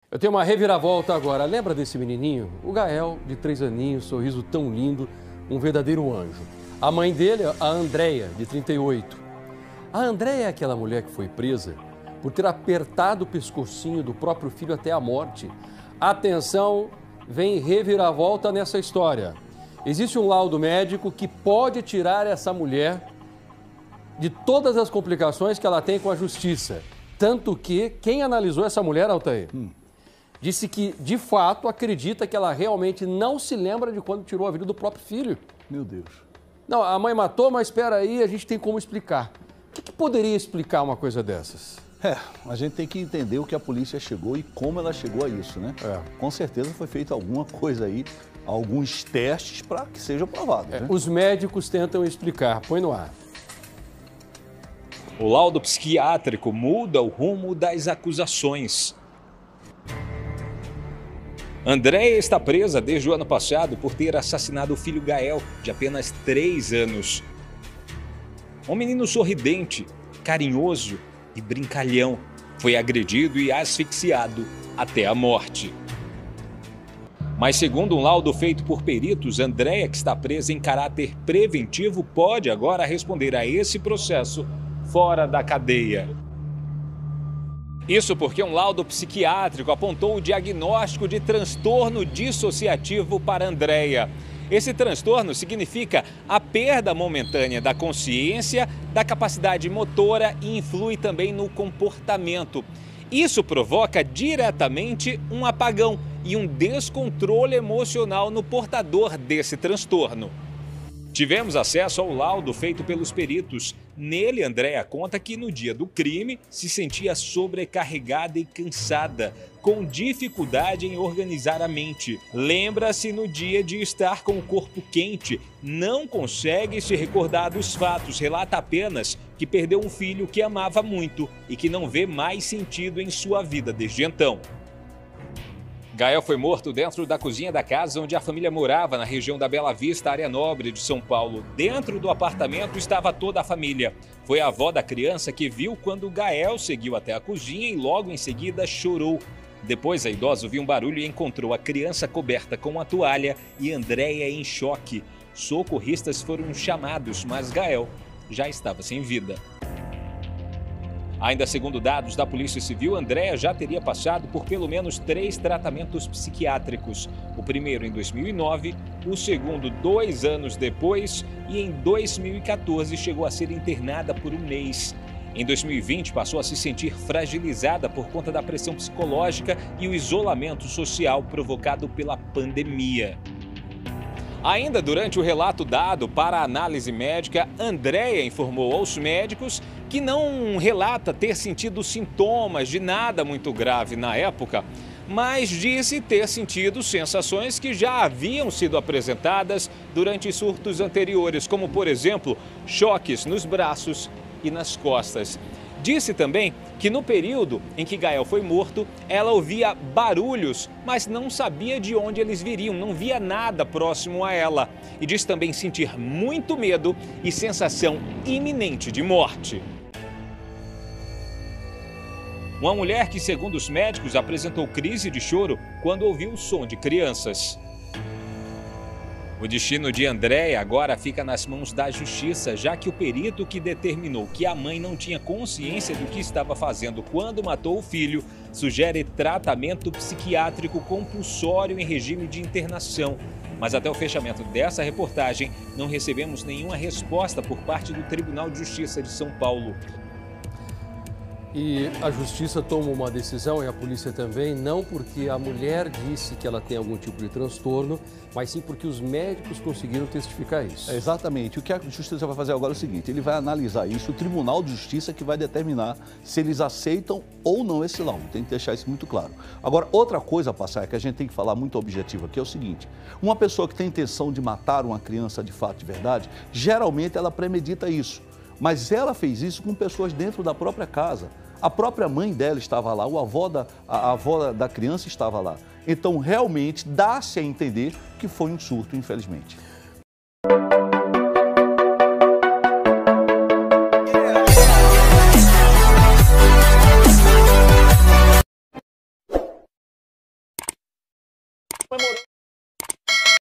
Eu tenho uma reviravolta agora. Lembra desse menininho? O Gael, de 3 aninhos, sorriso tão lindo, um verdadeiro anjo. A mãe dele, a Andréia, de 38. A Andréia é aquela mulher que foi presa por ter apertado o pescocinho do próprio filho até a morte. Atenção, vem reviravolta nessa história. Existe um laudo médico que pode tirar essa mulher de todas as complicações que ela tem com a justiça. Tanto que quem analisou essa mulher, Altair, disse que, de fato, acredita que ela realmente não se lembra de quando tirou a vida do próprio filho. Meu Deus. Não, a mãe matou, mas espera aí, a gente tem como explicar. O que poderia explicar uma coisa dessas? A gente tem que entender o que a polícia chegou e como ela chegou a isso, né? Com certeza foi feita alguma coisa aí, alguns testes para que seja provado, né? Os médicos tentam explicar. Põe no ar. O laudo psiquiátrico muda o rumo das acusações. Andréia está presa desde o ano passado por ter assassinado o filho Gael, de apenas 3 anos. Um menino sorridente, carinhoso e brincalhão foi agredido e asfixiado até a morte. Mas segundo um laudo feito por peritos, Andréia, que está presa em caráter preventivo, pode agora responder a esse processo fora da cadeia. Isso porque um laudo psiquiátrico apontou o diagnóstico de transtorno dissociativo para Andréia. Esse transtorno significa a perda momentânea da consciência, da capacidade motora e influi também no comportamento. Isso provoca diretamente um apagão e um descontrole emocional no portador desse transtorno. Tivemos acesso ao laudo feito pelos peritos. Nele, Andréia conta que no dia do crime se sentia sobrecarregada e cansada, com dificuldade em organizar a mente. Lembra-se no dia de estar com o corpo quente, não consegue se recordar dos fatos, relata apenas que perdeu um filho que amava muito e que não vê mais sentido em sua vida desde então. Gael foi morto dentro da cozinha da casa onde a família morava, na região da Bela Vista, área nobre de São Paulo. Dentro do apartamento estava toda a família. Foi a avó da criança que viu quando Gael seguiu até a cozinha e logo em seguida chorou. Depois a idosa viu um barulho e encontrou a criança coberta com uma toalha e Andréia em choque. Socorristas foram chamados, mas Gael já estava sem vida. Ainda segundo dados da Polícia Civil, Andréia já teria passado por pelo menos 3 tratamentos psiquiátricos. O primeiro em 2009, o segundo 2 anos depois e em 2014 chegou a ser internada por 1 mês. Em 2020 passou a se sentir fragilizada por conta da pressão psicológica e o isolamento social provocado pela pandemia. Ainda durante o relato dado para a análise médica, Andréia informou aos médicos que não relata ter sentido sintomas de nada muito grave na época, mas disse ter sentido sensações que já haviam sido apresentadas durante surtos anteriores, como, por exemplo, choques nos braços e nas costas. Disse também que no período em que Gael foi morto, ela ouvia barulhos, mas não sabia de onde eles viriam, não via nada próximo a ela. E diz também sentir muito medo e sensação iminente de morte. Uma mulher que, segundo os médicos, apresentou crise de choro quando ouviu o som de crianças. O destino de Andréia agora fica nas mãos da justiça, já que o perito que determinou que a mãe não tinha consciência do que estava fazendo quando matou o filho sugere tratamento psiquiátrico compulsório em regime de internação. Mas até o fechamento dessa reportagem, não recebemos nenhuma resposta por parte do Tribunal de Justiça de São Paulo. E a justiça toma uma decisão, e a polícia também, não porque a mulher disse que ela tem algum tipo de transtorno, mas sim porque os médicos conseguiram testificar isso. Exatamente. O que a justiça vai fazer agora é o seguinte, ele vai analisar isso, o Tribunal de Justiça que vai determinar se eles aceitam ou não esse laudo. Tem que deixar isso muito claro. Agora, outra coisa, Passar, que a gente tem que falar muito objetivo aqui é o seguinte, uma pessoa que tem intenção de matar uma criança de fato, de verdade, geralmente ela premedita isso. Mas ela fez isso com pessoas dentro da própria casa. A própria mãe dela estava lá, a avó da criança estava lá. Então, realmente, dá-se a entender que foi um surto, infelizmente. comemorando